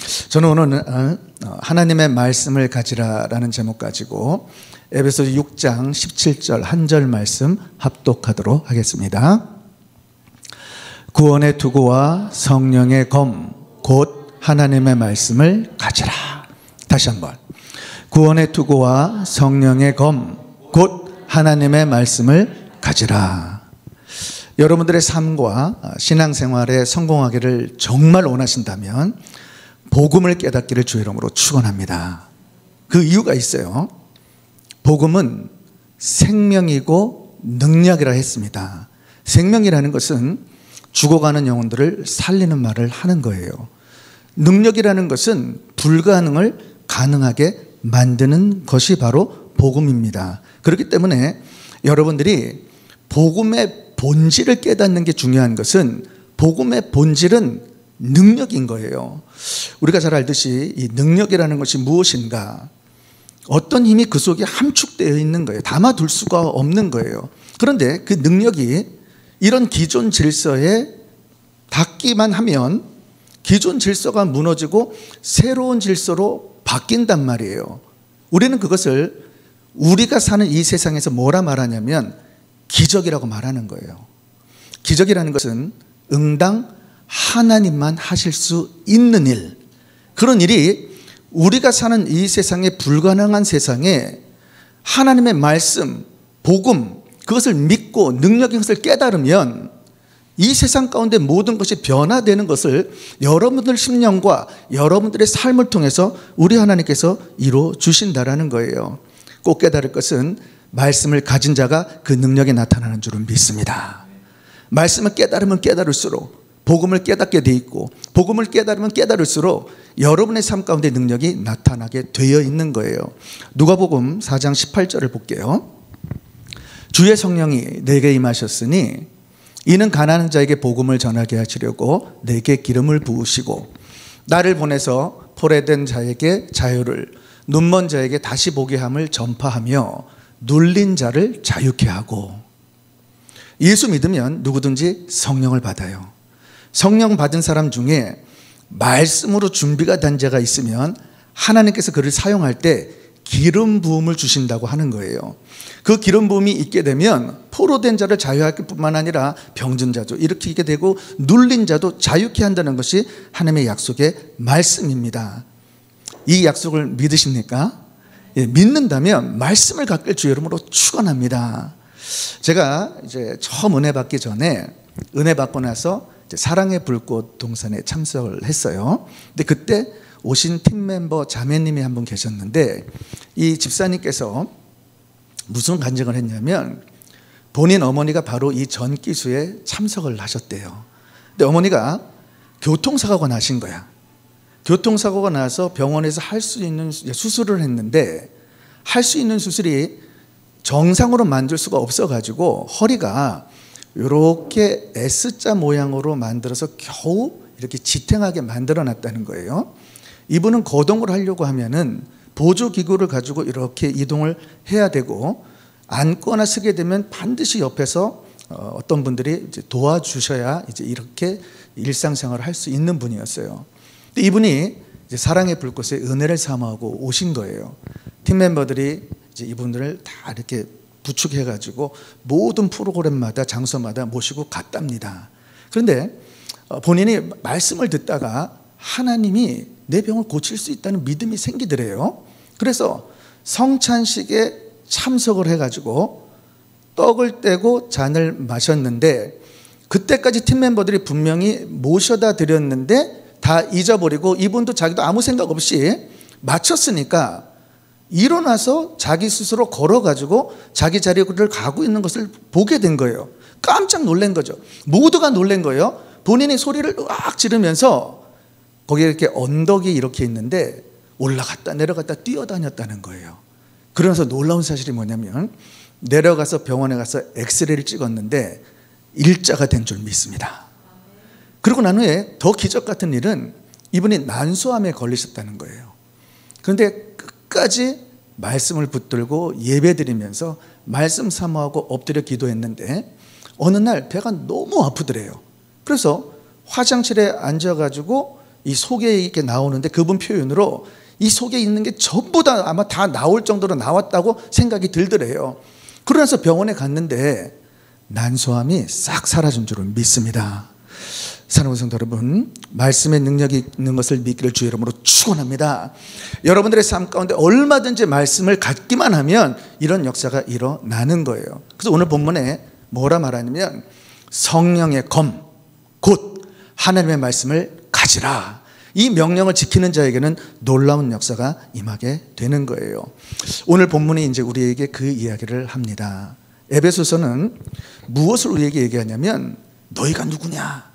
저는 오늘 하나님의 말씀을 가지라라는 제목 가지고 에베소서 6장 17절 한 절 말씀 합독하도록 하겠습니다. 구원의 투구와 성령의 검 곧 하나님의 말씀을 가지라. 다시 한번. 구원의 투구와 성령의 검 곧 하나님의 말씀을 가지라. 여러분들의 삶과 신앙생활에 성공하기를 정말 원하신다면 복음을 깨닫기를 주의 이름으로 축원합니다. 그 이유가 있어요. 복음은 생명이고 능력이라 했습니다. 생명이라는 것은 죽어가는 영혼들을 살리는 말을 하는 거예요. 능력이라는 것은 불가능을 가능하게 만드는 것이 바로 복음입니다. 그렇기 때문에 여러분들이 복음의 본질을 깨닫는 게 중요한 것은 복음의 본질은 능력인 거예요. 우리가 잘 알듯이 이 능력이라는 것이 무엇인가, 어떤 힘이 그 속에 함축되어 있는 거예요. 담아둘 수가 없는 거예요. 그런데 그 능력이 이런 기존 질서에 닿기만 하면 기존 질서가 무너지고 새로운 질서로 바뀐단 말이에요. 우리는 그것을 우리가 사는 이 세상에서 뭐라 말하냐면 기적이라고 말하는 거예요. 기적이라는 것은 응당 하나님만 하실 수 있는 일, 그런 일이 우리가 사는 이 세상에 불가능한 세상에 하나님의 말씀, 복음, 그것을 믿고 능력인 것을 깨달으면 이 세상 가운데 모든 것이 변화되는 것을 여러분들 심령과 여러분들의 삶을 통해서 우리 하나님께서 이루어 주신다라는 거예요. 꼭 깨달을 것은 말씀을 가진 자가 그 능력이 나타나는 줄은 믿습니다. 말씀을 깨달으면 깨달을수록 복음을 깨닫게 돼 있고 복음을 깨달으면 깨달을수록 여러분의 삶 가운데 능력이 나타나게 되어 있는 거예요. 누가복음 4장 18절을 볼게요. 주의 성령이 내게 임하셨으니 이는 가난한 자에게 복음을 전하게 하시려고 내게 기름을 부으시고 나를 보내서 포로된 자에게 자유를, 눈먼 자에게 다시 보게 함을 전파하며 눌린 자를 자유케 하고. 예수 믿으면 누구든지 성령을 받아요. 성령 받은 사람 중에 말씀으로 준비가 된 자가 있으면 하나님께서 그를 사용할 때 기름 부음을 주신다고 하는 거예요. 그 기름 부음이 있게 되면 포로된 자를 자유할 뿐만 아니라 병든 자도 일으키게 되고 눌린 자도 자유케 한다는 것이 하나님의 약속의 말씀입니다. 이 약속을 믿으십니까? 예, 믿는다면 말씀을 갖길 주의 이름으로 축원합니다. 제가 이제 처음 은혜 받기 전에 은혜 받고 나서 사랑의 불꽃 동산에 참석을 했어요. 근데 그때 오신 팀 멤버 자매님이 한 분 계셨는데 이 집사님께서 무슨 간증을 했냐면 본인 어머니가 바로 이 전기수에 참석을 하셨대요. 근데 어머니가 교통사고가 나신 거야. 교통사고가 나서 병원에서 할 수 있는 수술을 했는데 할 수 있는 수술이 정상으로 만들 수가 없어가지고 허리가 이렇게 S자 모양으로 만들어서 겨우 이렇게 지탱하게 만들어 놨다는 거예요. 이분은 거동을 하려고 하면은 보조기구를 가지고 이렇게 이동을 해야 되고 앉거나 서게 되면 반드시 옆에서 어떤 분들이 이제 도와주셔야 이제 이렇게 일상생활을 할 수 있는 분이었어요. 근데 이분이 이제 사랑의 불꽃에 은혜를 삼아하고 오신 거예요. 팀 멤버들이 이제 이분들을 다 이렇게 부축해가지고 모든 프로그램마다 장소마다 모시고 갔답니다. 그런데 본인이 말씀을 듣다가 하나님이 내 병을 고칠 수 있다는 믿음이 생기더래요. 그래서 성찬식에 참석을 해가지고 떡을 떼고 잔을 마셨는데 그때까지 팀 멤버들이 분명히 모셔다 드렸는데 다 잊어버리고 이분도 자기도 아무 생각 없이 마쳤으니까 일어나서 자기 스스로 걸어가지고 자기 자리를 가고 있는 것을 보게 된 거예요. 깜짝 놀란 거죠. 모두가 놀란 거예요. 본인이 소리를 으악 지르면서 거기에 이렇게 언덕이 이렇게 있는데 올라갔다 내려갔다 뛰어다녔다는 거예요. 그러면서 놀라운 사실이 뭐냐면 내려가서 병원에 가서 엑스레이를 찍었는데 일자가 된 줄 믿습니다. 그리고 난 후에 더 기적 같은 일은 이분이 난소암에 걸리셨다는 거예요. 그런데 끝까지 말씀을 붙들고 예배드리면서 말씀 사모하고 엎드려 기도했는데 어느 날 배가 너무 아프더래요. 그래서 화장실에 앉아가지고 이 속에 이렇게 나오는데 그분 표현으로 이 속에 있는 게 전부 다 아마 다 나올 정도로 나왔다고 생각이 들더래요. 그러면서 병원에 갔는데 난소암이 싹 사라진 줄을 믿습니다. 사랑하는 성도 여러분, 말씀의 능력이 있는 것을 믿기를 주의 이름으로 축원합니다. 여러분들의 삶 가운데 얼마든지 말씀을 갖기만 하면 이런 역사가 일어나는 거예요. 그래서 오늘 본문에 뭐라 말하냐면 성령의 검, 곧 하나님의 말씀을 가지라. 이 명령을 지키는 자에게는 놀라운 역사가 임하게 되는 거예요. 오늘 본문이 이제 우리에게 그 이야기를 합니다. 에베소서는 무엇을 우리에게 얘기하냐면 너희가 누구냐?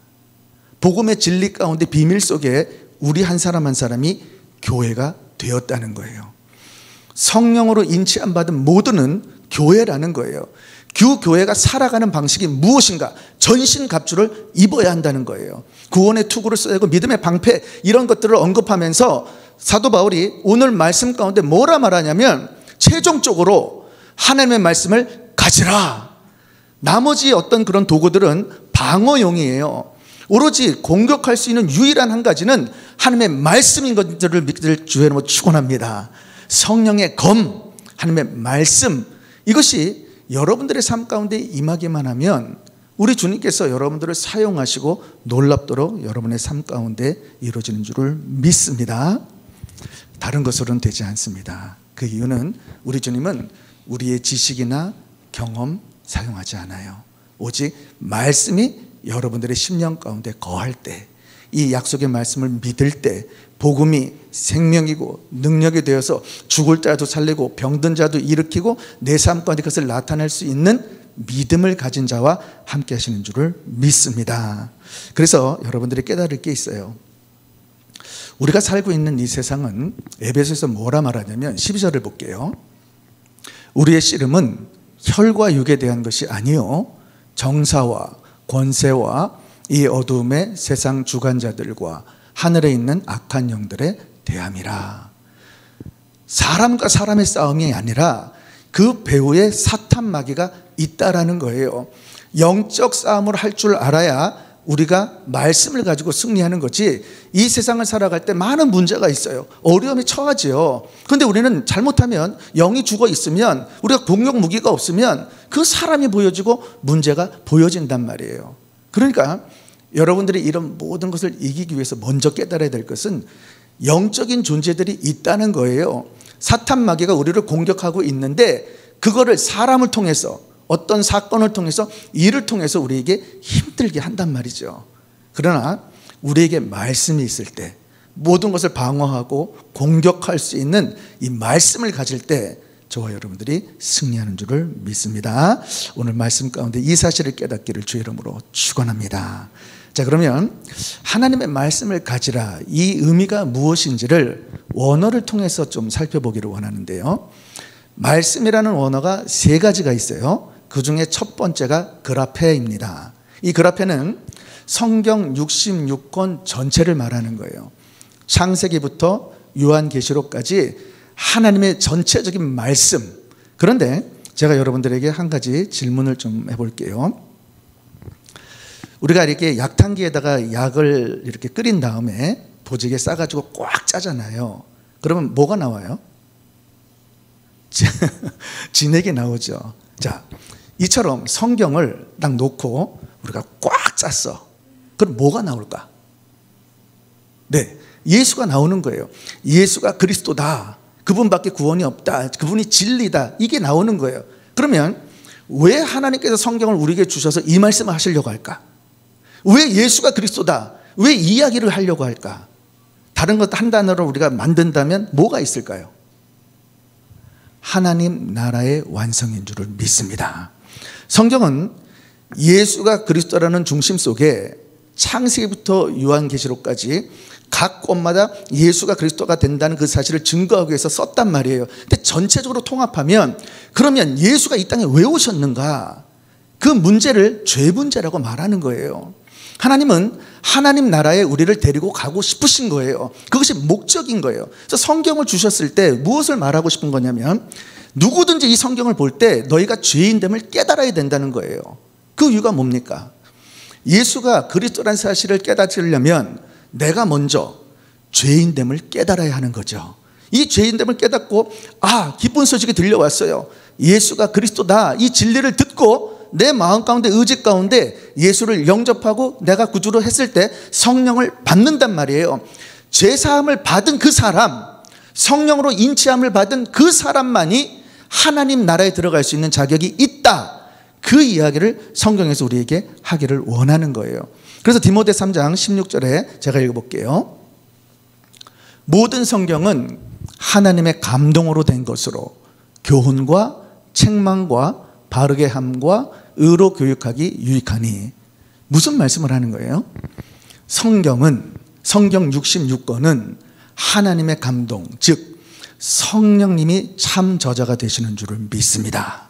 복음의 진리 가운데 비밀 속에 우리 한 사람 한 사람이 교회가 되었다는 거예요. 성령으로 인치 안 받은 모두는 교회라는 거예요. 그 교회가 살아가는 방식이 무엇인가? 전신갑주를 입어야 한다는 거예요. 구원의 투구를 써야 하고 믿음의 방패, 이런 것들을 언급하면서 사도 바울이 오늘 말씀 가운데 뭐라 말하냐면 최종적으로 하나님의 말씀을 가지라. 나머지 어떤 그런 도구들은 방어용이에요. 오로지 공격할 수 있는 유일한 한 가지는 하나님의 말씀인 것들을 믿기를 주의 이름으로 축원합니다. 성령의 검, 하나님의 말씀, 이것이 여러분들의 삶 가운데 임하기만 하면 우리 주님께서 여러분들을 사용하시고 놀랍도록 여러분의 삶 가운데 이루어지는 줄을 믿습니다. 다른 것으로는 되지 않습니다. 그 이유는 우리 주님은 우리의 지식이나 경험 사용하지 않아요. 오직 말씀이 여러분들의 심령 가운데 거할 때, 이 약속의 말씀을 믿을 때 복음이 생명이고 능력이 되어서 죽을 자도 살리고 병든 자도 일으키고 내 삶 가운데 그것을 나타낼 수 있는 믿음을 가진 자와 함께 하시는 줄을 믿습니다. 그래서 여러분들이 깨달을 게 있어요. 우리가 살고 있는 이 세상은 에베소에서 뭐라 말하냐면 12절을 볼게요. 우리의 씨름은 혈과 육에 대한 것이 아니요 정사와 권세와 이 어두움의 세상 주관자들과 하늘에 있는 악한 영들에 대함이라. 사람과 사람의 싸움이 아니라 그 배후에 사탄 마귀가 있다라는 거예요. 영적 싸움을 할 줄 알아야 우리가 말씀을 가지고 승리하는 거지, 이 세상을 살아갈 때 많은 문제가 있어요. 어려움에 처하지요. 그런데 우리는 잘못하면, 영이 죽어 있으면, 우리가 공격 무기가 없으면 그 사람이 보여지고 문제가 보여진단 말이에요. 그러니까 여러분들이 이런 모든 것을 이기기 위해서 먼저 깨달아야 될 것은 영적인 존재들이 있다는 거예요. 사탄 마귀가 우리를 공격하고 있는데 그거를 사람을 통해서, 어떤 사건을 통해서, 일을 통해서 우리에게 힘들게 한단 말이죠. 그러나 우리에게 말씀이 있을 때, 모든 것을 방어하고 공격할 수 있는 이 말씀을 가질 때 저와 여러분들이 승리하는 줄을 믿습니다. 오늘 말씀 가운데 이 사실을 깨닫기를 주의 이름으로 축원합니다. 자, 그러면 하나님의 말씀을 가지라, 이 의미가 무엇인지를 원어를 통해서 좀 살펴보기를 원하는데요. 말씀이라는 원어가 세 가지가 있어요. 그 중에 첫 번째가 그라페입니다. 이 그라페는 성경 66권 전체를 말하는 거예요. 창세기부터 요한계시록까지 하나님의 전체적인 말씀. 그런데 제가 여러분들에게 한 가지 질문을 좀 해볼게요. 우리가 이렇게 약탕기에다가 약을 이렇게 끓인 다음에 보직에 싸가지고 꽉 짜잖아요. 그러면 뭐가 나와요? 진액이 나오죠. 자, 이처럼 성경을 딱 놓고 우리가 꽉 짰어. 그럼 뭐가 나올까? 네, 예수가 나오는 거예요. 예수가 그리스도다. 그분밖에 구원이 없다. 그분이 진리다. 이게 나오는 거예요. 그러면 왜 하나님께서 성경을 우리에게 주셔서 이 말씀을 하시려고 할까? 왜 예수가 그리스도다? 왜 이야기를 하려고 할까? 다른 것 한 단어로 우리가 만든다면 뭐가 있을까요? 하나님 나라의 완성인 줄을 믿습니다. 성경은 예수가 그리스도라는 중심 속에 창세기부터 요한계시록까지 각 곳마다 예수가 그리스도가 된다는 그 사실을 증거하기 위해서 썼단 말이에요. 근데 전체적으로 통합하면, 그러면 예수가 이 땅에 왜 오셨는가? 그 문제를 죄 문제라고 말하는 거예요. 하나님은 하나님 나라에 우리를 데리고 가고 싶으신 거예요. 그것이 목적인 거예요. 그래서 성경을 주셨을 때 무엇을 말하고 싶은 거냐면, 누구든지 이 성경을 볼 때 너희가 죄인됨을 깨달아야 된다는 거예요. 그 이유가 뭡니까? 예수가 그리스도라는 사실을 깨닫으려면 내가 먼저 죄인됨을 깨달아야 하는 거죠. 이 죄인됨을 깨닫고 기쁜 소식이 들려왔어요. 예수가 그리스도다. 이 진리를 듣고 내 마음 가운데, 의지 가운데 예수를 영접하고 내가 구주로 했을 때 성령을 받는단 말이에요. 죄사함을 받은 그 사람, 성령으로 인치함을 받은 그 사람만이 하나님 나라에 들어갈 수 있는 자격이 있다. 그 이야기를 성경에서 우리에게 하기를 원하는 거예요. 그래서 디모데 3장 16절에 제가 읽어볼게요. 모든 성경은 하나님의 감동으로 된 것으로 교훈과 책망과 바르게 함과 의로 교육하기 유익하니. 무슨 말씀을 하는 거예요? 성경 66권은 하나님의 감동, 즉 성령님이 참 저자가 되시는 줄을 믿습니다.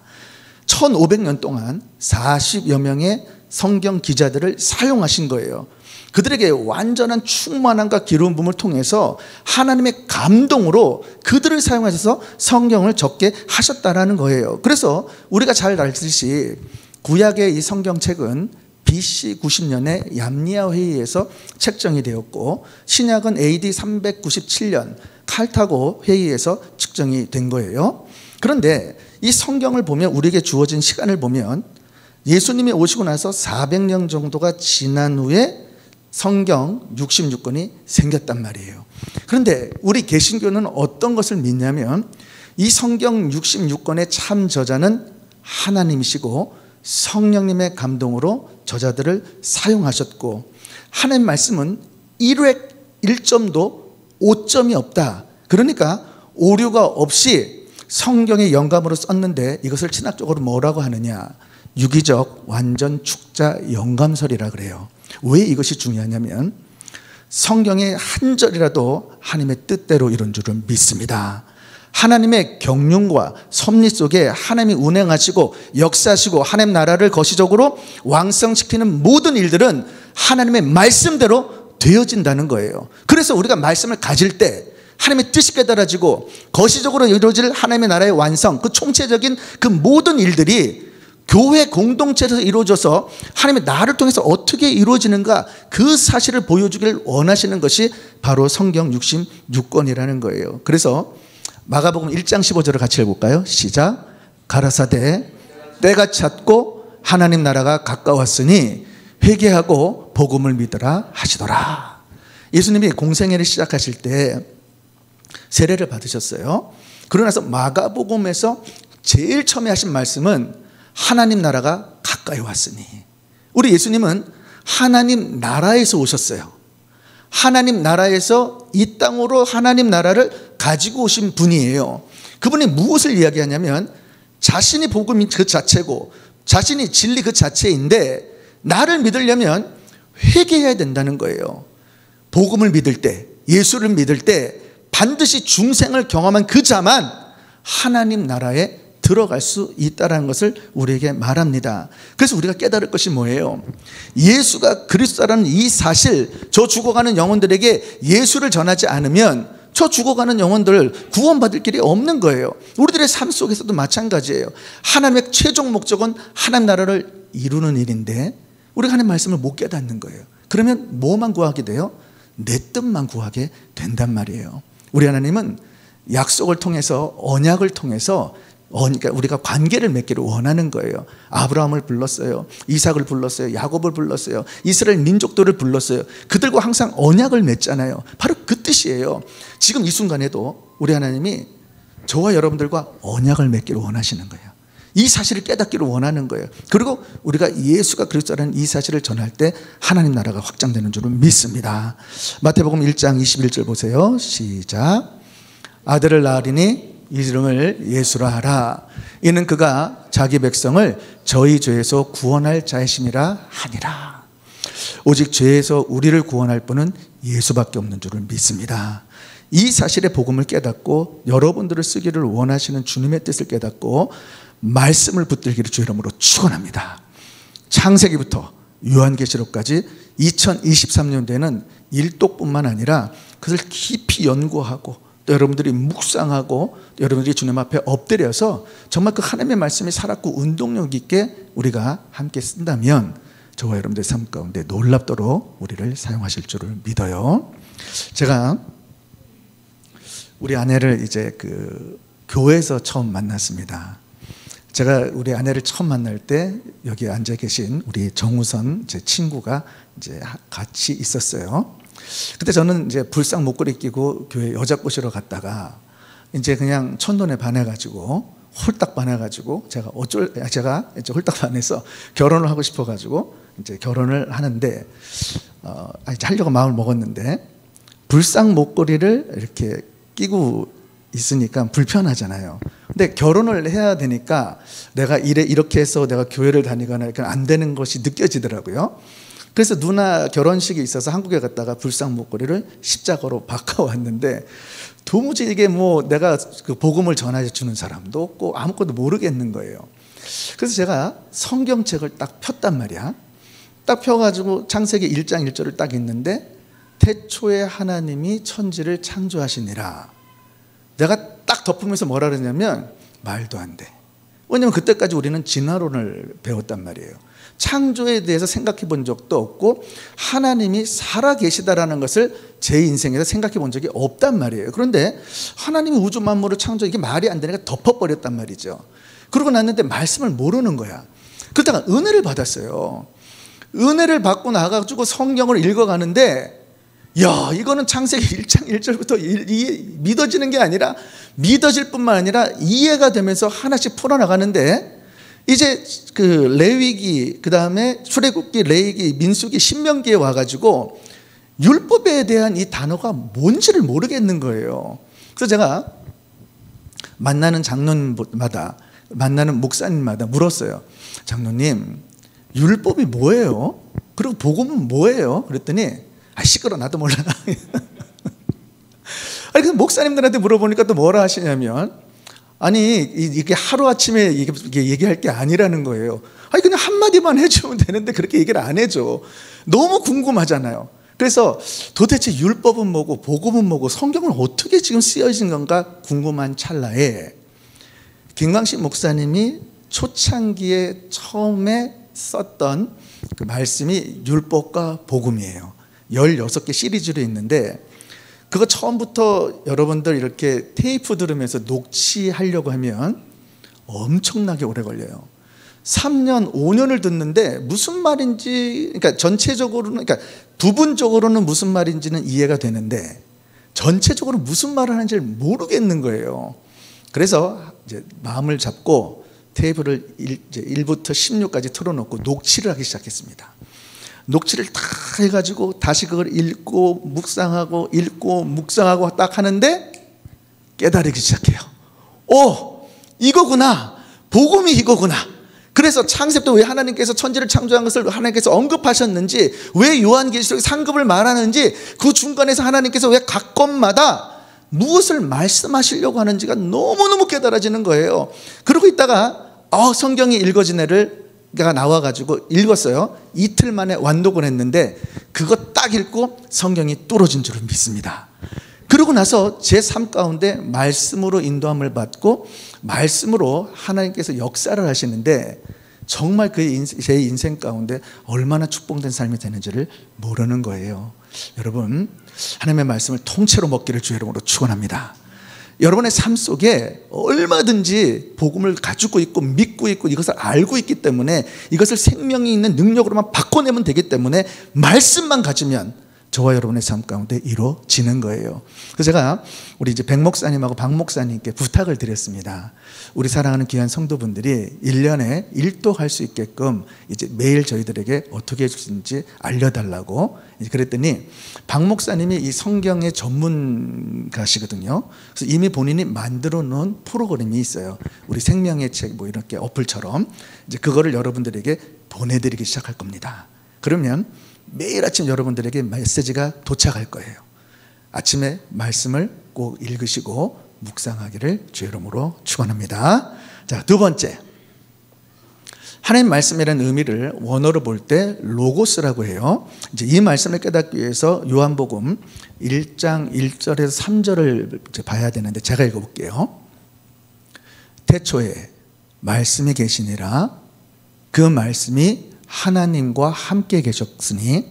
1500년 동안 40여 명의 성경 기자들을 사용하신 거예요. 그들에게 완전한 충만함과 기름 부음을 통해서 하나님의 감동으로 그들을 사용하셔서 성경을 적게 하셨다라는 거예요. 그래서 우리가 잘 알듯이 구약의 이 성경책은 BC 90년에 얌리아 회의에서 책정이 되었고, 신약은 AD 397년 칼타고 회의에서 측정이 된 거예요. 그런데 이 성경을 보면, 우리에게 주어진 시간을 보면 예수님이 오시고 나서 400년 정도가 지난 후에 성경 66권이 생겼단 말이에요. 그런데 우리 개신교는 어떤 것을 믿냐면, 이 성경 66권의 참 저자는 하나님이시고 성령님의 감동으로 저자들을 사용하셨고, 하나님 말씀은 1획 1점도 오점이 없다. 그러니까 오류가 없이 성경의 영감으로 썼는데, 이것을 신학적으로 뭐라고 하느냐, 유기적 완전 축자 영감설이라 그래요. 왜 이것이 중요하냐면, 성경의 한 절이라도 하나님의 뜻대로 이룬 줄을 믿습니다. 하나님의 경륜과 섭리 속에 하나님이 운행하시고 역사하시고 하나님 나라를 거시적으로 왕성시키는 모든 일들은 하나님의 말씀대로 되어진다는 거예요. 그래서 우리가 말씀을 가질 때 하나님의 뜻이 깨달아지고 거시적으로 이루어질 하나님의 나라의 완성, 그 총체적인 그 모든 일들이 교회 공동체에서 이루어져서 하나님의 나라를 통해서 어떻게 이루어지는가, 그 사실을 보여주기를 원하시는 것이 바로 성경 66권이라는 거예요. 그래서 마가복음 1장 15절을 같이 읽어볼까요? 시작. 가라사대 때가 찼고 하나님 나라가 가까웠으니 회개하고 복음을 믿으라 하시더라. 예수님이 공생애를 시작하실 때 세례를 받으셨어요. 그러고 나서 마가복음에서 제일 처음에 하신 말씀은 하나님 나라가 가까이 왔으니. 우리 예수님은 하나님 나라에서 오셨어요. 하나님 나라에서 이 땅으로 하나님 나라를 가지고 오신 분이에요. 그분이 무엇을 이야기하냐면, 자신이 복음이 그 자체고 자신이 진리 그 자체인데, 나를 믿으려면 회개해야 된다는 거예요. 복음을 믿을 때, 예수를 믿을 때 반드시 중생을 경험한 그 자만 하나님 나라에 들어갈 수 있다는 것을 우리에게 말합니다. 그래서 우리가 깨달을 것이 뭐예요? 예수가 그리스도라는 이 사실, 저 죽어가는 영혼들에게 예수를 전하지 않으면 저 죽어가는 영혼들 구원받을 길이 없는 거예요. 우리들의 삶 속에서도 마찬가지예요. 하나님의 최종 목적은 하나님 나라를 이루는 일인데 우리가 하나님 말씀을 못 깨닫는 거예요. 그러면 뭐만 구하게 돼요? 내 뜻만 구하게 된단 말이에요. 우리 하나님은 약속을 통해서, 언약을 통해서 그러니까 우리가 관계를 맺기를 원하는 거예요. 아브라함을 불렀어요. 이삭을 불렀어요. 야곱을 불렀어요. 이스라엘 민족들을 불렀어요. 그들과 항상 언약을 맺잖아요. 바로 그 뜻이에요. 지금 이 순간에도 우리 하나님이 저와 여러분들과 언약을 맺기를 원하시는 거예요. 이 사실을 깨닫기를 원하는 거예요. 그리고 우리가 예수가 그리스도라는 이 사실을 전할 때 하나님 나라가 확장되는 줄을 믿습니다. 마태복음 1장 21절 보세요. 시작. 아들을 낳으리니 이름을 예수라 하라. 이는 그가 자기 백성을 저희 죄에서 구원할 자이심이라 하니라. 오직 죄에서 우리를 구원할 분은 예수밖에 없는 줄을 믿습니다. 이 사실의 복음을 깨닫고 여러분들을 쓰기를 원하시는 주님의 뜻을 깨닫고 말씀을 붙들기를 주 이름으로 축원합니다. 창세기부터 요한계시록까지 2023년대는 일독뿐만 아니라 그것을 깊이 연구하고 또 여러분들이 묵상하고 여러분들이 주님 앞에 엎드려서 정말 그 하나님의 말씀이 살았고 운동력 있게 우리가 함께 쓴다면 저와 여러분들의 삶 가운데 놀랍도록 우리를 사용하실 줄을 믿어요. 제가 우리 아내를 이제 교회에서 처음 만났습니다. 제가 우리 아내를 처음 만날 때 여기 앉아 계신 우리 정우선 제 친구가 이제 같이 있었어요. 그때 저는 이제 불상 목걸이 끼고 교회 여자 꼬시러 갔다가 이제 그냥 첫눈에 반해가지고 홀딱 반해가지고 제가 이제 홀딱 반해서 결혼을 하고 싶어가지고 이제 결혼을 하는데 이제 하려고 마음을 먹었는데 불상 목걸이를 이렇게 끼고 있으니까 불편하잖아요. 근데 결혼을 해야 되니까 내가 이렇게 해서 내가 교회를 다니거나 이렇게 안 되는 것이 느껴지더라고요. 그래서 누나 결혼식이 있어서 한국에 갔다가 불상 목걸이를 십자가로 바꿔왔는데 도무지 이게 내가 그 복음을 전해 주는 사람도 없고 아무것도 모르겠는 거예요. 그래서 제가 성경책을 딱 폈단 말이야. 딱 펴가지고 창세기 1장 1절을 딱 읽는데 태초에 하나님이 천지를 창조하시니라. 내가 딱 덮으면서 뭐라 그러냐면 말도 안 돼. 왜냐면 그때까지 우리는 진화론을 배웠단 말이에요. 창조에 대해서 생각해 본 적도 없고 하나님이 살아계시다라는 것을 제 인생에서 생각해 본 적이 없단 말이에요. 그런데 하나님이 우주 만물을 창조, 이게 말이 안 되니까 덮어버렸단 말이죠. 그러고 났는데 말씀을 모르는 거야. 그러다가 은혜를 받았어요. 은혜를 받고 나가지고 성경을 읽어가는데 야, 이거는 창세기 1장 1절부터 믿어지는 게 아니라 믿어질 뿐만 아니라 이해가 되면서 하나씩 풀어나가는데 이제 레위기, 그 다음에 출애굽기, 레위기, 민수기, 신명기에 와가지고 율법에 대한 이 단어가 뭔지를 모르겠는 거예요. 그래서 제가 만나는 장로님마다, 만나는 목사님마다 물었어요. 장로님, 율법이 뭐예요? 그리고 복음은 뭐예요? 그랬더니 시끄러, 나도 몰라. 아니, 그 목사님들한테 물어보니까 또 뭐라 하시냐면, 아니, 이게 하루아침에 이게 얘기할 게 아니라는 거예요. 아니, 그냥 한마디만 해주면 되는데 그렇게 얘기를 안 해줘. 너무 궁금하잖아요. 그래서 도대체 율법은 뭐고 복음은 뭐고 성경은 어떻게 지금 쓰여진 건가 궁금한 찰나에 김광식 목사님이 초창기에 처음에 썼던 그 말씀이 율법과 복음이에요. 16개 시리즈로 있는데 그거 처음부터 여러분들 이렇게 테이프 들으면서 녹취하려고 하면 엄청나게 오래 걸려요. 3년, 5년을 듣는데 무슨 말인지, 그러니까 전체적으로는, 그러니까 부분적으로는 무슨 말인지는 이해가 되는데 전체적으로 무슨 말을 하는지 모르겠는 거예요. 그래서 이제 마음을 잡고 테이프를 이제 1부터 16까지 틀어놓고 녹취를 하기 시작했습니다. 녹취를 다 해가지고 다시 그걸 읽고 묵상하고 딱 하는데 깨달기 시작해요. 오, 이거구나. 복음이 이거구나. 그래서 창세 때 왜 하나님께서 천지를 창조한 것을 하나님께서 언급하셨는지, 왜 요한계시록에 상급을 말하는지, 그 중간에서 하나님께서 왜 각 것마다 무엇을 말씀하시려고 하는지가 너무너무 깨달아지는 거예요. 그러고 있다가 성경이 읽어진 애를 나와가지고 읽었어요. 이틀 만에 완독을 했는데 그거 딱 읽고 성경이 뚫어진 줄을 믿습니다. 그러고 나서 제 삶 가운데 말씀으로 인도함을 받고 말씀으로 하나님께서 역사를 하시는데 정말 제 인생 가운데 얼마나 축복된 삶이 되는지를 모르는 거예요. 여러분, 하나님의 말씀을 통째로 먹기를 주의 이름으로 축원합니다. 여러분의 삶 속에 얼마든지 복음을 가지고 있고 믿고 있고 이것을 알고 있기 때문에 이것을 생명이 있는 능력으로만 바꿔내면 되기 때문에 말씀만 가지면 저와 여러분의 삶 가운데 이루어지는 거예요. 그래서 제가 우리 이제 백 목사님하고 박 목사님께 부탁을 드렸습니다. 우리 사랑하는 귀한 성도분들이 1년에 1도 할 수 있게끔 이제 매일 저희들에게 어떻게 해주신지 알려달라고. 그랬더니 박 목사님이 이 성경의 전문가시거든요. 그래서 이미 본인이 만들어 놓은 프로그램이 있어요. 우리 생명의 책 뭐 이렇게 어플처럼 이제 그거를 여러분들에게 보내드리기 시작할 겁니다. 그러면 매일 아침 여러분들에게 메시지가 도착할 거예요. 아침에 말씀을 꼭 읽으시고 묵상하기를 주의 이름으로 축원합니다. 자, 두 번째, 하나님 말씀이라는 의미를 원어로 볼 때 로고스라고 해요. 이제 이 말씀을 깨닫기 위해서 요한복음 1장 1절에서 3절을 봐야 되는데 제가 읽어볼게요. 태초에 말씀이 계시니라. 그 말씀이 하나님과 함께 계셨으니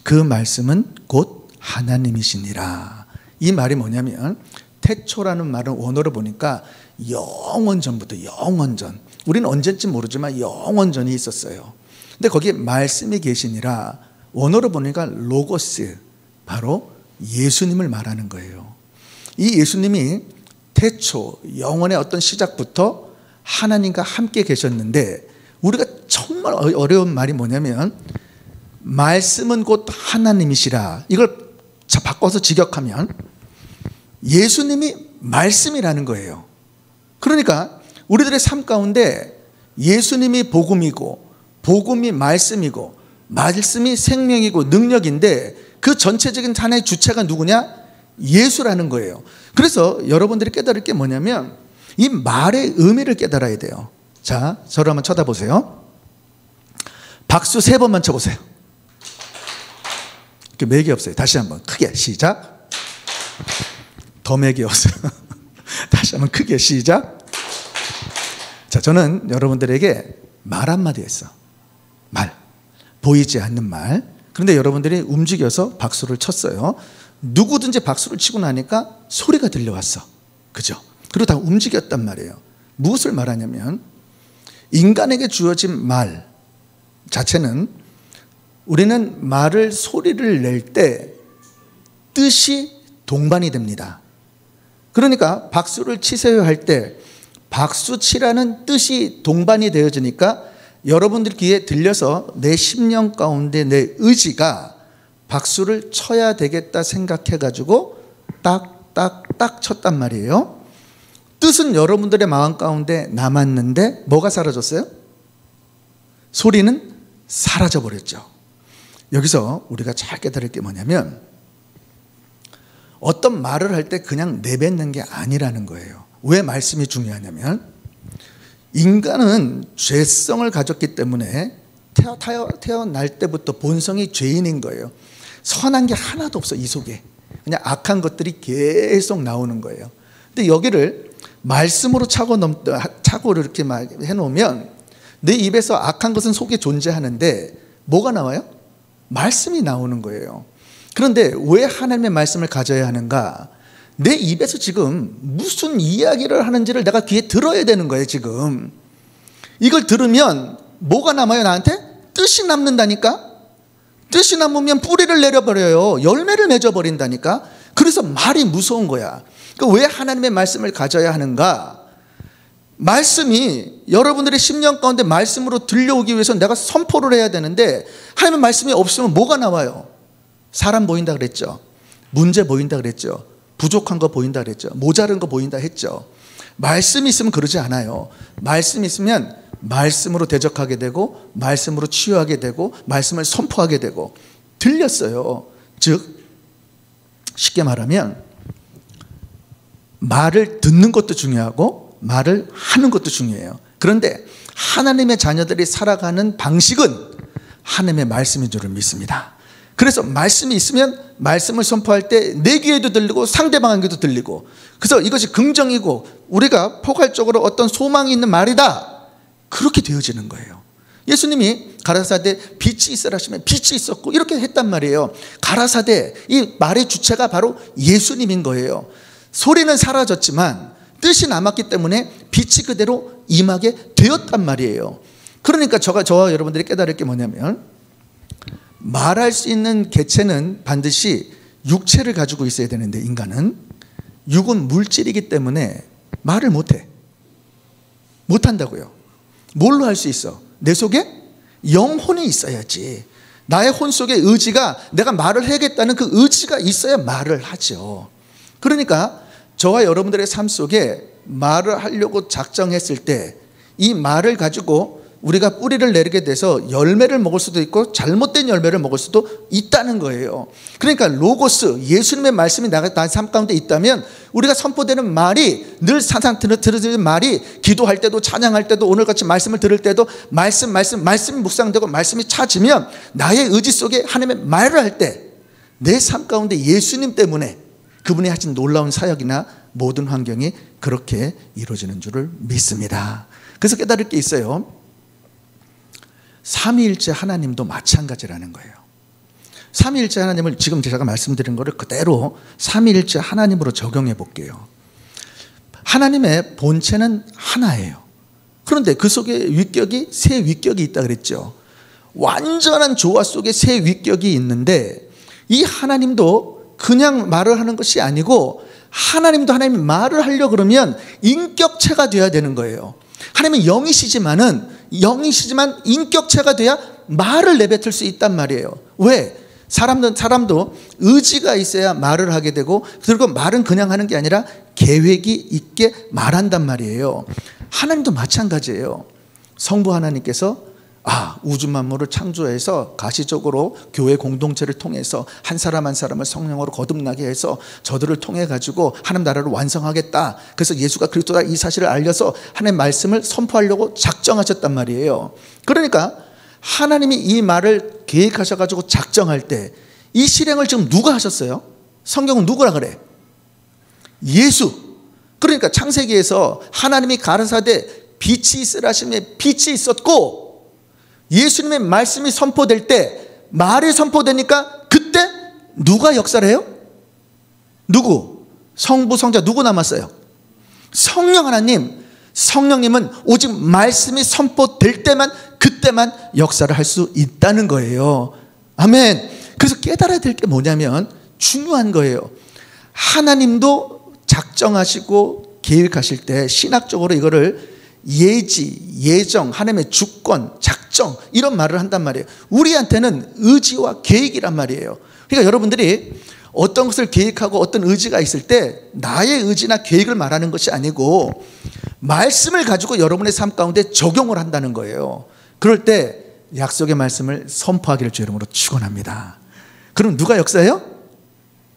그 말씀은 곧 하나님이시니라. 이 말이 뭐냐면 태초라는 말은 원어로 보니까 영원전부터, 영원전, 우리는 언제쯤 모르지만 영원전이 있었어요. 근데 거기에 말씀이 계시니라, 원어로 보니까 로고스, 바로 예수님을 말하는 거예요. 이 예수님이 태초, 영원의 어떤 시작부터 하나님과 함께 계셨는데, 우리가 정말 어려운 말이 뭐냐면 말씀은 곧 하나님이시라, 이걸 바꿔서 직역하면 예수님이 말씀이라는 거예요. 그러니까 우리들의 삶 가운데 예수님이 복음이고, 복음이 말씀이고, 말씀이 생명이고 능력인데, 그 전체적인 하나의 주체가 누구냐? 예수라는 거예요. 그래서 여러분들이 깨달을 게 뭐냐면 이 말의 의미를 깨달아야 돼요. 자, 저를 한번 쳐다보세요. 박수 3번만 쳐보세요. 맥이 없어요. 다시 한번 크게 시작. 더 맥이 없어요. 다시 한번 크게 시작. 자, 저는 여러분들에게 말 한마디 했어. 말, 보이지 않는 말. 그런데 여러분들이 움직여서 박수를 쳤어요. 누구든지 박수를 치고 나니까 소리가 들려왔어. 그죠? 그리고 다 움직였단 말이에요. 무엇을 말하냐면 인간에게 주어진 말 자체는, 우리는 말을, 소리를 낼 때 뜻이 동반이 됩니다. 그러니까 박수를 치세요 할 때 박수 치라는 뜻이 동반이 되어지니까 여러분들 귀에 들려서 내 심령 가운데 내 의지가 박수를 쳐야 되겠다 생각해가지고 딱딱딱 쳤단 말이에요. 뜻은 여러분들의 마음 가운데 남았는데 뭐가 사라졌어요? 소리는 사라져버렸죠. 여기서 우리가 잘 깨달을 게 뭐냐면 어떤 말을 할 때 그냥 내뱉는 게 아니라는 거예요. 왜 말씀이 중요하냐면 인간은 죄성을 가졌기 때문에 태어날 때부터 본성이 죄인인 거예요. 선한 게 하나도 없어, 이 속에. 그냥 악한 것들이 계속 나오는 거예요. 근데 여기를 말씀으로 차고 이렇게 막 해놓으면 내 입에서 악한 것은 속에 존재하는데 뭐가 나와요? 말씀이 나오는 거예요. 그런데 왜 하나님의 말씀을 가져야 하는가? 내 입에서 지금 무슨 이야기를 하는지를 내가 귀에 들어야 되는 거예요. 지금 이걸 들으면 뭐가 남아요? 나한테? 뜻이 남는다니까. 뜻이 남으면 뿌리를 내려버려요. 열매를 맺어버린다니까. 그래서 말이 무서운 거야. 그러니까 왜 하나님의 말씀을 가져야 하는가? 말씀이 여러분들의 심령 가운데 말씀으로 들려오기 위해서 내가 선포를 해야 되는데, 하나님의 말씀이 없으면 뭐가 나와요? 사람 보인다 그랬죠. 문제 보인다 그랬죠. 부족한 거 보인다 그랬죠. 모자른 거 보인다 했죠. 말씀이 있으면 그러지 않아요. 말씀이 있으면 말씀으로 대적하게 되고, 말씀으로 치유하게 되고, 말씀을 선포하게 되고. 들렸어요. 즉 쉽게 말하면 말을 듣는 것도 중요하고 말을 하는 것도 중요해요. 그런데 하나님의 자녀들이 살아가는 방식은 하나님의 말씀인 줄을 믿습니다. 그래서 말씀이 있으면 말씀을 선포할 때 내 귀에도 들리고 상대방에게도 들리고, 그래서 이것이 긍정이고 우리가 포괄적으로 어떤 소망이 있는 말이다, 그렇게 되어지는 거예요. 예수님이 가라사대 빛이 있으라 하시면 빛이 있었고 이렇게 했단 말이에요. 가라사대, 이 말의 주체가 바로 예수님인 거예요. 소리는 사라졌지만 뜻이 남았기 때문에 빛이 그대로 임하게 되었단 말이에요. 그러니까 저와 여러분들이 깨달을 게 뭐냐면, 말할 수 있는 개체는 반드시 육체를 가지고 있어야 되는데, 인간은 육은 물질이기 때문에 말을 못한다고요. 뭘로 할 수 있어? 내 속에 영혼이 있어야지. 나의 혼 속에 의지가, 내가 말을 해야겠다는 그 의지가 있어야 말을 하죠. 그러니까 저와 여러분들의 삶 속에 말을 하려고 작정했을 때 이 말을 가지고 우리가 뿌리를 내리게 돼서 열매를 먹을 수도 있고 잘못된 열매를 먹을 수도 있다는 거예요. 그러니까 로고스, 예수님의 말씀이 나의 삶 가운데 있다면 우리가 선포되는 말이, 늘 항상 들으는 말이, 기도할 때도 찬양할 때도 오늘같이 말씀을 들을 때도 말씀이 묵상되고 말씀이 찾으면 나의 의지 속에 하나님의 말을 할 때 내 삶 가운데 예수님 때문에 그분이 하신 놀라운 사역이나 모든 환경이 그렇게 이루어지는 줄을 믿습니다. 그래서 깨달을 게 있어요. 삼위일체 하나님도 마찬가지라는 거예요. 삼위일체 하나님을 지금 제가 말씀드린 거를 그대로 삼위일체 하나님으로 적용해 볼게요. 하나님의 본체는 하나예요. 그런데 그 속에 위격이 세 위격이 있다 그랬죠. 완전한 조화 속에 세 위격이 있는데 이 하나님도 그냥 말을 하는 것이 아니고 하나님도 하나님이 말을 하려고 그러면 인격체가 돼야 되는 거예요. 하나님은 영이시지만 인격체가 돼야 말을 내뱉을 수 있단 말이에요. 왜? 사람도 의지가 있어야 말을 하게 되고, 그리고 말은 그냥 하는 게 아니라 계획이 있게 말한단 말이에요. 하나님도 마찬가지예요. 성부 하나님께서 우주 만물을 창조해서 가시적으로 교회 공동체를 통해서 한 사람 한 사람을 성령으로 거듭나게 해서 저들을 통해 가지고 하나님 나라를 완성하겠다. 그래서 예수가 그리스도다 이 사실을 알려서 하나님의 말씀을 선포하려고 작정하셨단 말이에요. 그러니까 하나님이 이 말을 계획하셔가지고 작정할 때 이 실행을 지금 누가 하셨어요? 성경은 누구라 그래? 예수. 그러니까 창세기에서 하나님이 가라사대 빛이 있으라 하심에 빛이 있었고, 예수님의 말씀이 선포될 때 말이 선포되니까 그때 누가 역사를 해요? 누구? 성부 성자 누구 남았어요? 성령 하나님. 성령님은 오직 말씀이 선포될 때만, 그때만 역사를 할 수 있다는 거예요. 아멘. 그래서 깨달아야 될 게 뭐냐면 중요한 거예요. 하나님도 작정하시고 계획하실 때 신학적으로 이거를 예지, 예정, 하나님의 주권, 작정 이런 말을 한단 말이에요. 우리한테는 의지와 계획이란 말이에요. 그러니까 여러분들이 어떤 것을 계획하고 어떤 의지가 있을 때 나의 의지나 계획을 말하는 것이 아니고 말씀을 가지고 여러분의 삶 가운데 적용을 한다는 거예요. 그럴 때 약속의 말씀을 선포하기를 주 이름으로 축원합니다. 그럼 누가 역사해요?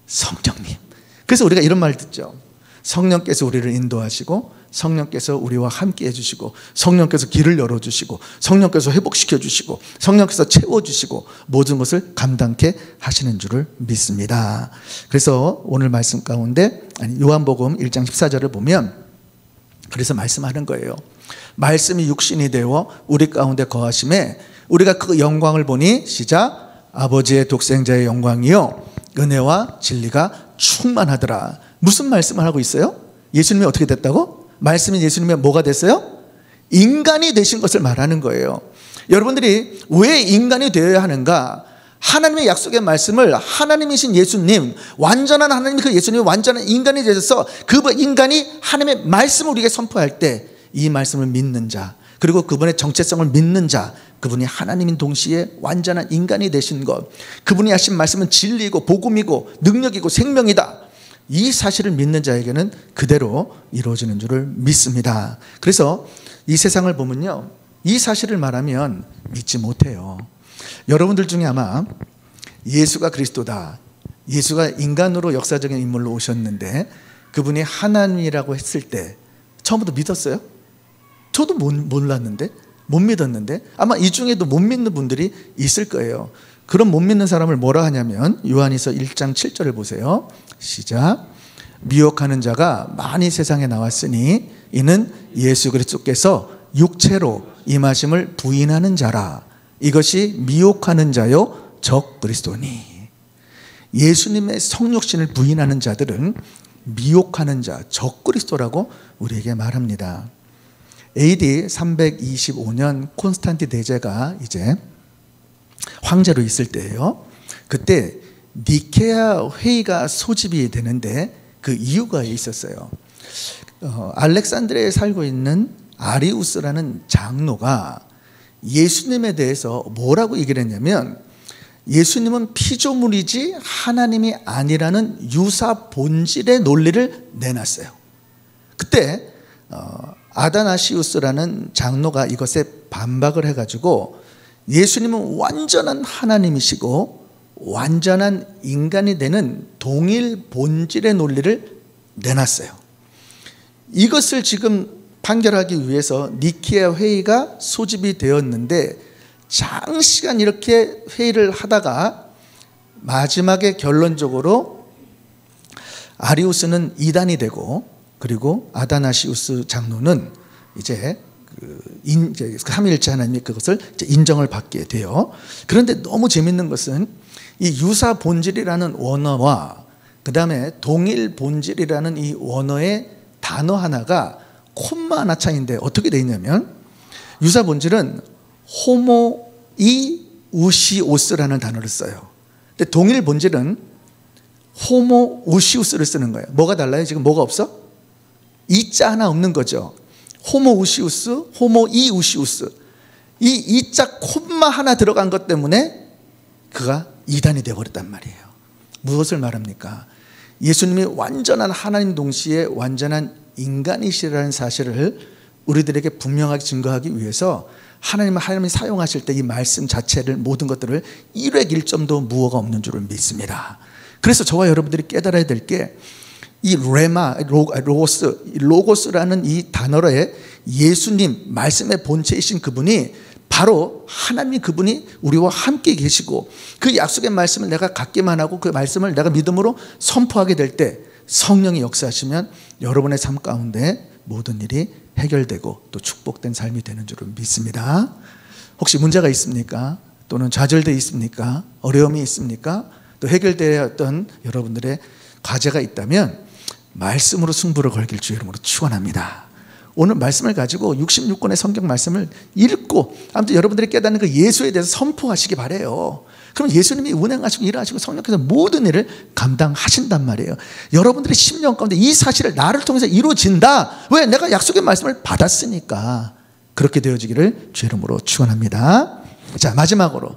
성령님. 그래서 우리가 이런 말 듣죠. 성령께서 우리를 인도하시고, 성령께서 우리와 함께 해주시고, 성령께서 길을 열어주시고, 성령께서 회복시켜주시고, 성령께서 채워주시고, 모든 것을 감당케 하시는 줄을 믿습니다. 그래서 오늘 말씀 가운데 요한복음 1장 14절을 보면 그래서 말씀하는 거예요. 말씀이 육신이 되어 우리 가운데 거하심에 우리가 그 영광을 보니 시작 아버지의 독생자의 영광이요 은혜와 진리가 충만하더라. 무슨 말씀을 하고 있어요? 예수님이 어떻게 됐다고? 말씀이 예수님이 뭐가 됐어요? 인간이 되신 것을 말하는 거예요. 여러분들이 왜 인간이 되어야 하는가? 하나님의 약속의 말씀을 하나님이신 예수님, 완전한 하나님, 그 예수님이 완전한 인간이 되셔서 그 인간이 하나님의 말씀을 우리에게 선포할 때 이 말씀을 믿는 자, 그리고 그분의 정체성을 믿는 자, 그분이 하나님인 동시에 완전한 인간이 되신 것, 그분이 하신 말씀은 진리이고 복음이고 능력이고 생명이다. 이 사실을 믿는 자에게는 그대로 이루어지는 줄을 믿습니다. 그래서 이 세상을 보면요, 이 사실을 말하면 믿지 못해요. 여러분들 중에 아마 예수가 그리스도다, 예수가 인간으로 역사적인 인물로 오셨는데 그분이 하나님이라고 했을 때 처음부터 믿었어요? 저도 몰랐는데, 못 믿었는데 아마 이 중에도 못 믿는 분들이 있을 거예요. 그럼 못 믿는 사람을 뭐라 하냐면 요한일서 1장 7절을 보세요. 시작. 미혹하는 자가 많이 세상에 나왔으니 이는 예수 그리스도께서 육체로 임하심을 부인하는 자라. 이것이 미혹하는 자요 적 그리스도니. 예수님의 성육신을 부인하는 자들은 미혹하는 자, 적 그리스도라고 우리에게 말합니다. AD 325년 콘스탄틴 대제가 이제 황제로 있을 때예요. 그때 니케아 회의가 소집이 되는데 그 이유가 있었어요. 알렉산드리아에 살고 있는 아리우스라는 장로가 예수님에 대해서 뭐라고 얘기를 했냐면 예수님은 피조물이지 하나님이 아니라는 유사 본질의 논리를 내놨어요. 그때 아다나시우스라는 장로가 이것에 반박을 해가지고 예수님은 완전한 하나님이시고 완전한 인간이 되는 동일 본질의 논리를 내놨어요. 이것을 지금 판결하기 위해서 니케아 회의가 소집이 되었는데 장시간 이렇게 회의를 하다가 마지막에 결론적으로 아리우스는 이단이 되고, 그리고 아다나시우스 장로는 이제 이제 삼위일체 하나님이 그것을 이제 인정을 받게 돼요. 그런데 너무 재밌는 것은 이 유사 본질이라는 원어와 그 다음에 동일 본질이라는 이 원어의 단어 하나가 콤마 하나 차이인데 어떻게 돼 있냐면 유사 본질은 호모이우시오스라는 단어를 써요. 근데 동일 본질은 호모우시우스를 쓰는 거예요. 뭐가 달라요? 지금 뭐가 없어? 이자 하나 없는 거죠. 호모우시우스, 호모이우시우스. 이 이자 콤마 하나 들어간 것 때문에 그가 이단이 되어버렸단 말이에요. 무엇을 말합니까? 예수님이 완전한 하나님 동시에 완전한 인간이시라는 사실을 우리들에게 분명하게 증거하기 위해서 하나님이 사용하실 때 이 말씀 자체를 모든 것들을 1획 1점도 무어가 없는 줄을 믿습니다. 그래서 저와 여러분들이 깨달아야 될 게 이 레마, 로고스라는 이 단어로의 예수님 말씀의 본체이신 그분이 바로 하나님 그분이 우리와 함께 계시고 그 약속의 말씀을 내가 갖기만 하고 그 말씀을 내가 믿음으로 선포하게 될 때 성령이 역사하시면 여러분의 삶 가운데 모든 일이 해결되고 또 축복된 삶이 되는 줄을 믿습니다. 혹시 문제가 있습니까? 또는 좌절되어 있습니까? 어려움이 있습니까? 또 해결되었던 여러분들의 과제가 있다면 말씀으로 승부를 걸길 주 이름으로 축원합니다. 오늘 말씀을 가지고 66권의 성경 말씀을 읽고 아무튼 여러분들이 깨닫는 그 예수에 대해서 선포하시기 바라요. 그럼 예수님이 운행하시고 일하시고 성령께서 모든 일을 감당하신단 말이에요. 여러분들의 심령 가운데 이 사실을 나를 통해서 이루어진다. 왜? 내가 약속의 말씀을 받았으니까. 그렇게 되어지기를 주 이름으로 축원합니다. 자, 마지막으로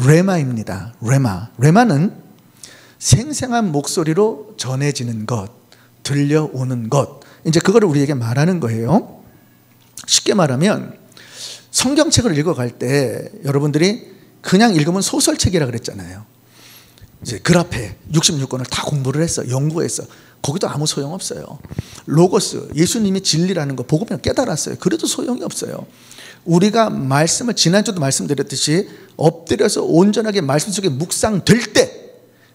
레마입니다. 레마는 생생한 목소리로 전해지는 것, 들려오는 것, 이제 그거를 우리에게 말하는 거예요. 쉽게 말하면 성경책을 읽어갈 때 여러분들이 그냥 읽으면 소설책이라 그랬잖아요. 이제 그라페 66권을 다 공부를 했어, 연구했어. 거기도 아무 소용없어요. 로고스, 예수님이 진리라는 거 보고 그냥 깨달았어요. 그래도 소용이 없어요. 우리가 말씀을 지난주도 말씀드렸듯이 엎드려서 온전하게 말씀 속에 묵상될 때,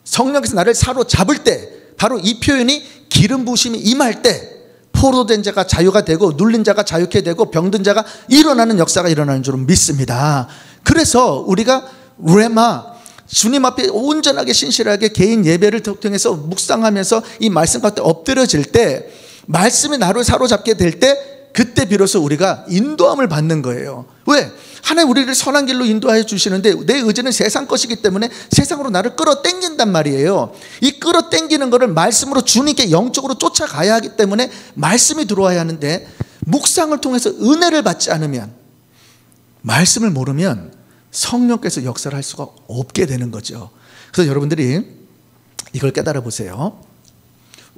성령께서 나를 사로잡을 때, 바로 이 표현이 기름 부으심이 임할 때 포로된 자가 자유가 되고 눌린 자가 자유케 되고 병든 자가 일어나는 역사가 일어나는 줄은 믿습니다. 그래서 우리가 레마, 주님 앞에 온전하게 신실하게 개인 예배를 통해서 묵상하면서 이 말씀 가운데 엎드려질 때, 말씀이 나를 사로잡게 될 때, 그때 비로소 우리가 인도함을 받는 거예요. 왜? 하나님 우리를 선한 길로 인도하여 주시는데 내 의지는 세상 것이기 때문에 세상으로 나를 끌어당긴단 말이에요. 이 끌어당기는 것을 말씀으로 주님께 영적으로 쫓아가야 하기 때문에 말씀이 들어와야 하는데, 묵상을 통해서 은혜를 받지 않으면, 말씀을 모르면 성령께서 역사를 할 수가 없게 되는 거죠. 그래서 여러분들이 이걸 깨달아 보세요.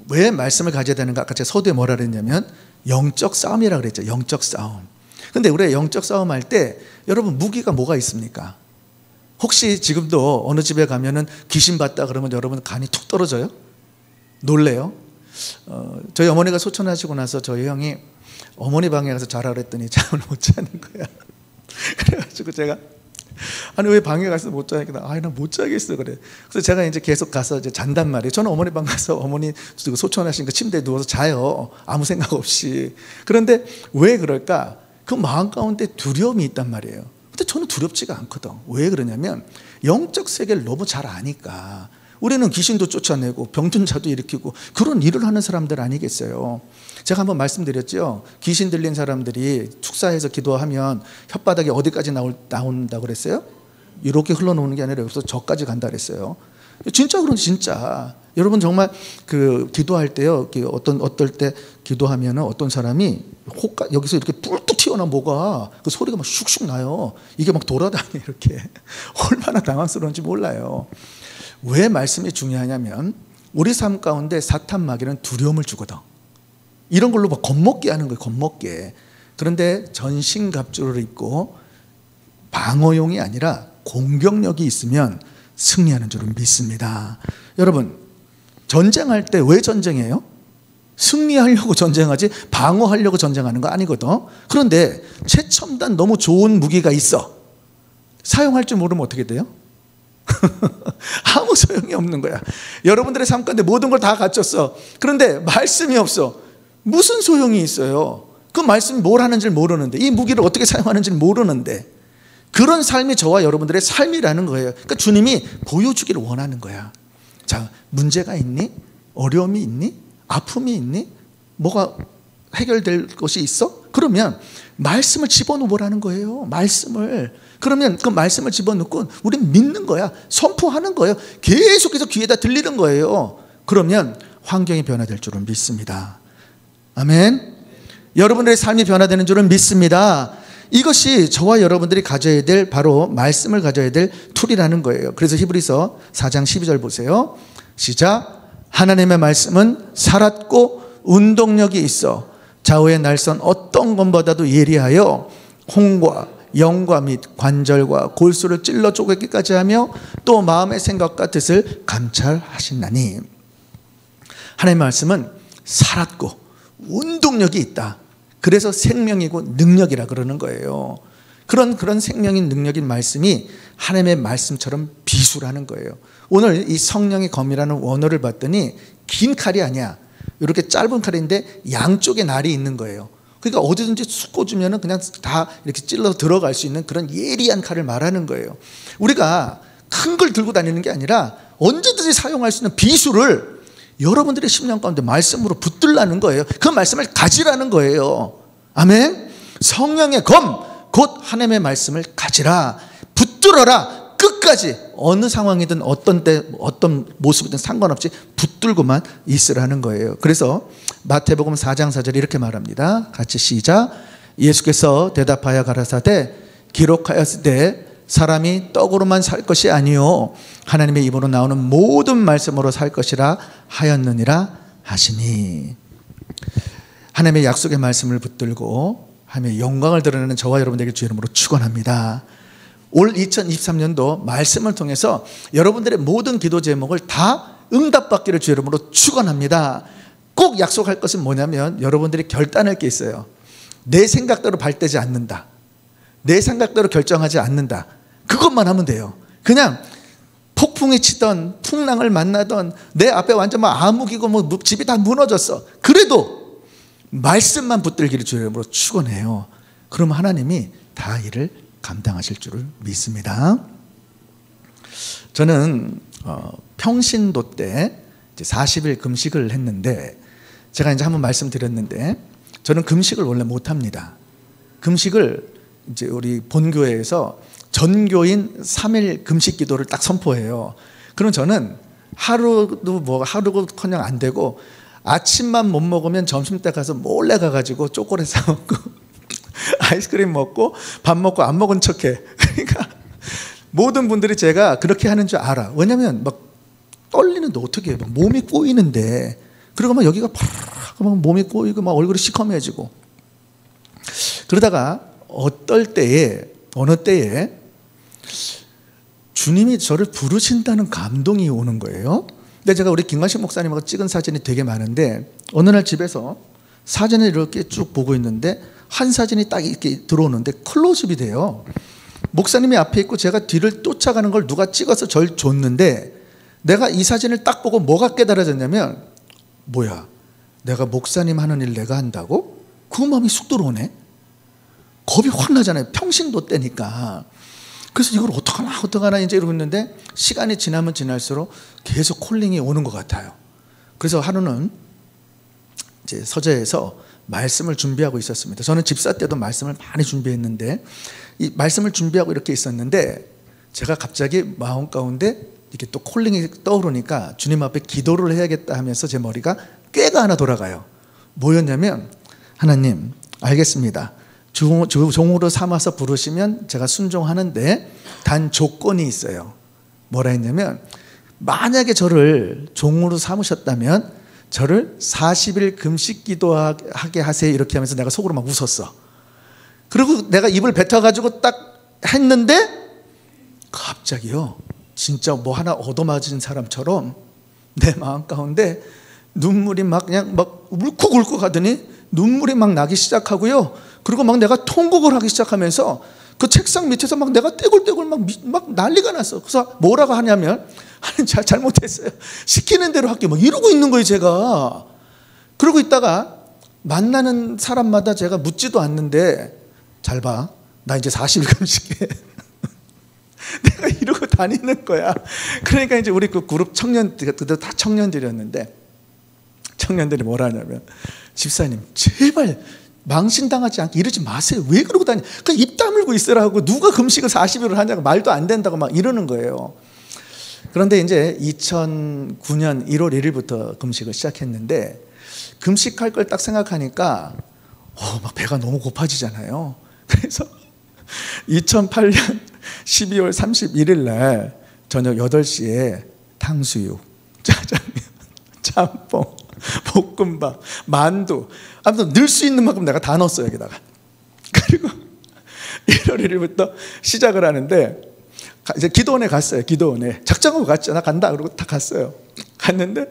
왜 말씀을 가져야 되는가? 아까 제가 서두에 뭐라 그랬냐면 영적 싸움이라고 그랬죠. 영적 싸움. 근데 우리가 영적 싸움 할 때 여러분 무기가 뭐가 있습니까? 혹시 지금도 어느 집에 가면은 귀신 봤다 그러면 여러분 간이 툭 떨어져요? 놀래요? 저희 어머니가 소천하시고 나서 저희 형이 어머니 방에 가서 자라 그랬더니 잠을 못 자는 거야. 그래가지고 제가 아니 왜 방에 가서 못 자니까 나 못 자겠어 그래. 그래서 제가 이제 계속 가서 이제 잔단 말이에요. 저는 어머니 방 가서 어머니 소천하신 그 침대에 누워서 자요. 아무 생각 없이. 그런데 왜 그럴까? 그 마음 가운데 두려움이 있단 말이에요. 근데 저는 두렵지가 않거든. 왜 그러냐면 영적 세계를 너무 잘 아니까. 우리는 귀신도 쫓아내고 병든 자도 일으키고 그런 일을 하는 사람들 아니겠어요. 제가 한번 말씀드렸죠. 귀신 들린 사람들이 축사해서 기도하면 혓바닥이 어디까지 나온다고 그랬어요? 이렇게 흘러놓는 게 아니라 여기서 저까지 간다 그랬어요. 진짜 그런 진짜. 여러분 정말 그 기도할 때요. 어떨 때 기도하면은 어떤 사람이 여기서 이렇게 뿔뚝 튀어나온 뭐가 그 소리가 막 슉슉 나요. 이게 막 돌아다녀 이렇게. 얼마나 당황스러운지 몰라요. 왜 말씀이 중요하냐면 우리 삶 가운데 사탄 마귀는 두려움을 주거든. 이런 걸로 막 겁먹게 하는 거예요. 겁먹게. 그런데 전신갑주를 입고 방어용이 아니라 공격력이 있으면 승리하는 줄은 믿습니다. 여러분 전쟁할 때 왜 전쟁해요? 승리하려고 전쟁하지 방어하려고 전쟁하는 거 아니거든. 그런데 최첨단 너무 좋은 무기가 있어. 사용할 줄 모르면 어떻게 돼요? 아무 소용이 없는 거야. 여러분들의 삶 가운데 모든 걸 다 갖췄어. 그런데 말씀이 없어. 무슨 소용이 있어요? 그 말씀이 뭘 하는지를 모르는데, 이 무기를 어떻게 사용하는지를 모르는데, 그런 삶이 저와 여러분들의 삶이라는 거예요. 그러니까 주님이 보여주기를 원하는 거야. 자, 문제가 있니? 어려움이 있니? 아픔이 있니? 뭐가 해결될 것이 있어? 그러면 말씀을 집어넣으라는 거예요. 말씀을. 그러면 그 말씀을 집어넣고 우리는 믿는 거야. 선포하는 거예요. 계속해서 귀에다 들리는 거예요. 그러면 환경이 변화될 줄은 믿습니다. 아멘. 여러분들의 삶이 변화되는 줄은 믿습니다. 이것이 저와 여러분들이 가져야 될, 바로 말씀을 가져야 될 툴이라는 거예요. 그래서 히브리서 4장 12절 보세요. 시작. 하나님의 말씀은 살았고 운동력이 있어 좌우의 날선 어떤 것보다도 예리하여 홍과 영과 및 관절과 골수를 찔러 쪼개기까지 하며 또 마음의 생각과 뜻을 감찰하시나니. 하나님의 말씀은 살았고 운동력이 있다. 그래서 생명이고 능력이라 그러는 거예요. 그런 생명인 능력인 말씀이 하나님의 말씀처럼 비수라는 거예요. 오늘 이 성령의 검이라는 원어를 봤더니 긴 칼이 아니야. 이렇게 짧은 칼인데 양쪽에 날이 있는 거예요. 그러니까 어디든지 쑥 꽂으면 그냥 다 이렇게 찔러 들어갈 수 있는 그런 예리한 칼을 말하는 거예요. 우리가 큰 걸 들고 다니는 게 아니라 언제든지 사용할 수 있는 비수를 여러분들의 심령 가운데 말씀으로 붙들라는 거예요. 그 말씀을 가지라는 거예요. 아멘. 성령의 검, 곧 하나님의 말씀을 가지라. 붙들어라. 끝까지 어느 상황이든 어떤 때 어떤 모습이든 상관없이 붙들고만 있으라는 거예요. 그래서 마태복음 4장 4절 이렇게 말합니다. 같이 시작. 예수께서 대답하여 가라사대 기록하였으되 사람이 떡으로만 살 것이 아니요 하나님의 입으로 나오는 모든 말씀으로 살 것이라 하였느니라 하시니. 하나님의 약속의 말씀을 붙들고 하나님의 영광을 드러내는 저와 여러분들에게 주 이름으로 축원합니다. 올 2023년도 말씀을 통해서 여러분들의 모든 기도 제목을 다 응답받기를 주 이름으로 축원합니다. 꼭 약속할 것은 뭐냐면 여러분들이 결단할 게 있어요. 내 생각대로 발되지 않는다. 내 생각대로 결정하지 않는다. 그것만 하면 돼요. 그냥 폭풍이 치던 풍랑을 만나던 내 앞에 완전 막 암흑이고 뭐 집이 다 무너졌어. 그래도 말씀만 붙들기를 주 이름으로 축원해요. 그러면 하나님이 다 일을 감당하실 줄을 믿습니다. 저는 평신도 때 이제 40일 금식을 했는데, 제가 이제 한번 말씀드렸는데 저는 금식을 원래 못합니다. 금식을 이제 우리 본교회에서 전교인 3일 금식 기도를 딱 선포해요. 그럼 저는 하루도커녕 안 되고 아침만 못 먹으면 점심 때 가서 몰래 가가지고 초콜릿 사 먹고 아이스크림 먹고 밥 먹고 안 먹은 척해. 그러니까 모든 분들이 제가 그렇게 하는 줄 알아. 왜냐면 막 떨리는데 어떻게 해? 막 몸이 꼬이는데, 그리고 막 여기가 파랗고 막 몸이 꼬이고 막 얼굴이 시커매지고. 그러다가 어느 때에 주님이 저를 부르신다는 감동이 오는 거예요. 근데 제가 우리 김관식 목사님하고 찍은 사진이 되게 많은데, 어느 날 집에서 사진을 이렇게 쭉 보고 있는데 한 사진이 딱 이렇게 들어오는데 클로즈업이 돼요. 목사님이 앞에 있고 제가 뒤를 쫓아가는 걸 누가 찍어서 절 줬는데, 내가 이 사진을 딱 보고 뭐가 깨달아졌냐면, 뭐야, 내가 목사님 하는 일 내가 한다고? 그 마음이 쑥 들어오네. 겁이 확 나잖아요. 평신도 때니까. 그래서 이걸 어떡하나 이제 이러고 있는데, 시간이 지나면 지날수록 계속 콜링이 오는 것 같아요. 그래서 하루는 이제 서재에서 말씀을 준비하고 있었습니다. 저는 집사 때도 말씀을 많이 준비했는데, 이 말씀을 준비하고 이렇게 있었는데, 제가 갑자기 마음 가운데 이렇게 또 콜링이 떠오르니까 주님 앞에 기도를 해야겠다 하면서 제 머리가 꾀가 하나 돌아가요. 뭐였냐면, 하나님 알겠습니다. 종으로 삼아서 부르시면 제가 순종하는데 단 조건이 있어요. 뭐라 했냐면, 만약에 저를 종으로 삼으셨다면 저를 40일 금식 기도하게 하세요. 이렇게 하면서 내가 속으로 막 웃었어. 그리고 내가 입을 뱉어가지고 딱 했는데 갑자기요, 진짜 뭐 하나 얻어맞은 사람처럼 내 마음 가운데 눈물이 막 그냥 막 울컥울컥 하더니 눈물이 막 나기 시작하고요. 그리고 막 내가 통곡을 하기 시작하면서 그 책상 밑에서 막 내가 떼굴떼굴 막 난리가 났어. 그래서 뭐라고 하냐면, 하나님 잘못했어요. 시키는 대로 할게 막 이러고 있는 거예요, 제가. 그러고 있다가 만나는 사람마다 제가 묻지도 않는데, 잘 봐, 나 이제 40일 금식해. 내가 이러고 다니는 거야. 그러니까 이제 우리 그 그룹 청년들, 그때 다 청년들이었는데, 청년들이 뭐라 하냐면, 집사님 제발 망신당하지 않게 이러지 마세요. 왜 그러고 다니? 그냥 입 다물고 있으라고. 누가 금식을 40일을 하냐고. 말도 안 된다고 막 이러는 거예요. 그런데 이제 2009년 1월 1일부터 금식을 시작했는데, 금식할 걸 딱 생각하니까 막 배가 너무 고파지잖아요. 그래서 2008년 12월 31일 날 저녁 8시에 탕수육, 짜장면, 짬뽕, 볶음밥, 만두, 아무튼 넣을 수 있는 만큼 내가 다 넣었어요, 여기다가. 그리고 1월 1일부터 시작을 하는데, 이제 기도원에 갔어요. 기도원에 작정하고 갔죠. 나 간다 그러고 다 갔어요. 갔는데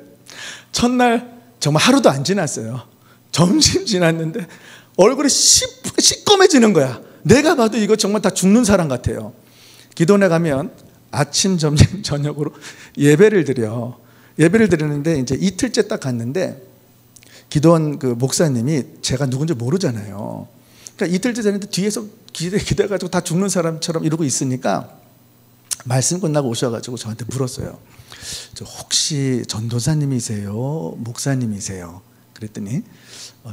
첫날 정말 하루도 안 지났어요. 점심 지났는데 얼굴이 시꺼매지는 거야. 내가 봐도 이거 정말 다 죽는 사람 같아요. 기도원에 가면 아침, 점심, 저녁으로 예배를 드려. 예배를 드리는데 이제 이틀째 딱 갔는데, 기도원 그 목사님이 제가 누군지 모르잖아요. 그러니까 이틀째 되는데 뒤에서 기대가지고 다 죽는 사람처럼 이러고 있으니까 말씀 끝나고 오셔가지고 저한테 물었어요. 저 혹시 전도사님이세요? 목사님이세요? 그랬더니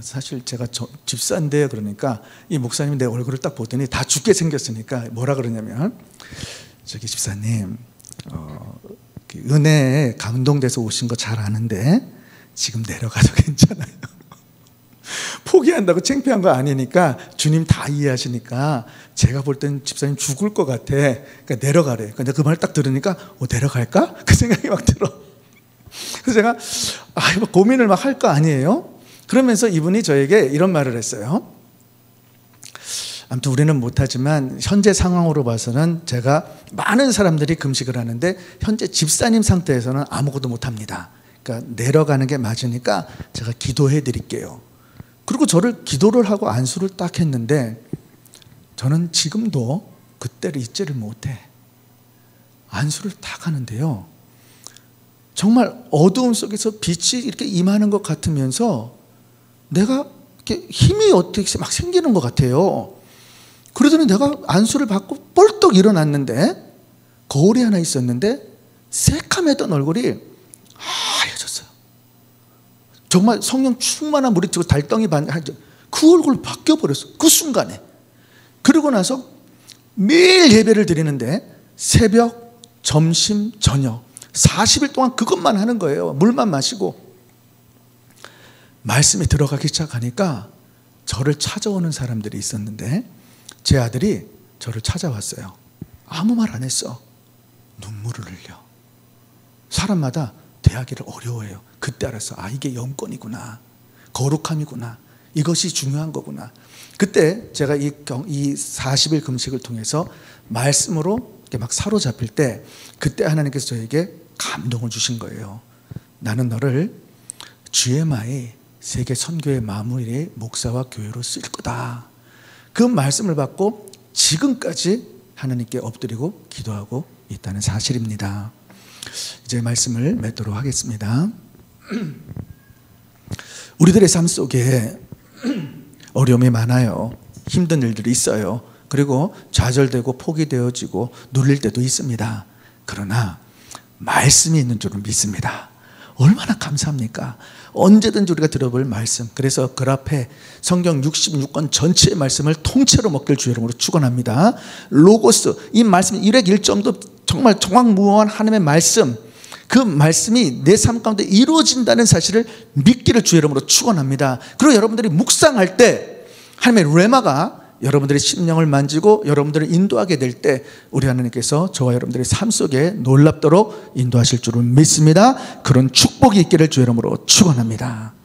사실 제가 집사인데요. 그러니까 이 목사님이 내 얼굴을 딱 보더니 다 죽게 생겼으니까 뭐라 그러냐면, 저기 집사님 은혜에 감동돼서 오신 거 잘 아는데 지금 내려가도 괜찮아요. 포기한다고 창피한 거 아니니까 주님 다 이해하시니까 제가 볼 땐 집사님 죽을 것 같아. 그러니까 내려가래. 근데 그 말 딱 들으니까 내려갈까? 그 생각이 막 들어. 그래서 제가 고민을 막 할 거 아니에요. 그러면서 이분이 저에게 이런 말을 했어요. 아무튼 우리는 못하지만 현재 상황으로 봐서는 제가 많은 사람들이 금식을 하는데 현재 집사님 상태에서는 아무것도 못합니다. 그러니까 내려가는 게 맞으니까 제가 기도해 드릴게요. 그리고 저를 기도를 하고 안수를 딱 했는데, 저는 지금도 그때를 잊지를 못해. 안수를 딱 하는데요, 정말 어두움 속에서 빛이 이렇게 임하는 것 같으면서 내가 이렇게 힘이 어떻게 막 생기는 것 같아요. 그러더니 내가 안수를 받고 뻘떡 일어났는데, 거울이 하나 있었는데 새카매던 얼굴이 하얘졌어요. 정말 성령 충만한 물이 튀고 달덩이 그 얼굴로 바뀌어버렸어, 그 순간에. 그리고 나서 매일 예배를 드리는데 새벽, 점심, 저녁 40일 동안 그것만 하는 거예요. 물만 마시고. 말씀에 들어가기 시작하니까 저를 찾아오는 사람들이 있었는데, 제 아들이 저를 찾아왔어요. 아무 말 안 했어. 눈물을 흘려. 사람마다 대하기를 어려워해요. 그때 알았어. 이게 영권이구나, 거룩함이구나, 이것이 중요한 거구나. 그때 제가 이 40일 금식을 통해서 말씀으로 이렇게 막 사로잡힐 때, 그때 하나님께서 저에게 감동을 주신 거예요. 나는 너를 GMI 세계 선교의 마무리 목사와 교회로 쓸 거다. 그 말씀을 받고 지금까지 하나님께 엎드리고 기도하고 있다는 사실입니다. 이제 말씀을 맺도록 하겠습니다. 우리들의 삶 속에 어려움이 많아요. 힘든 일들이 있어요. 그리고 좌절되고 포기되어지고 눌릴 때도 있습니다. 그러나 말씀이 있는 줄을 믿습니다. 얼마나 감사합니까? 언제든지 우리가 들어볼 말씀. 그래서 그 앞에 성경 66권 전체의 말씀을 통째로 먹길 주의 이름으로 축원합니다. 로고스, 이 말씀 일획일점도 정말 정확무한 하나님의 말씀, 그 말씀이 내 삶 가운데 이루어진다는 사실을 믿기를 주의 이름으로 축원합니다. 그리고 여러분들이 묵상할 때 하나님의 레마가 여러분들의 심령을 만지고 여러분들을 인도하게 될 때, 우리 하나님께서 저와 여러분들의 삶 속에 놀랍도록 인도하실 줄을 믿습니다. 그런 축복이 있기를 주의 이름으로 축원합니다.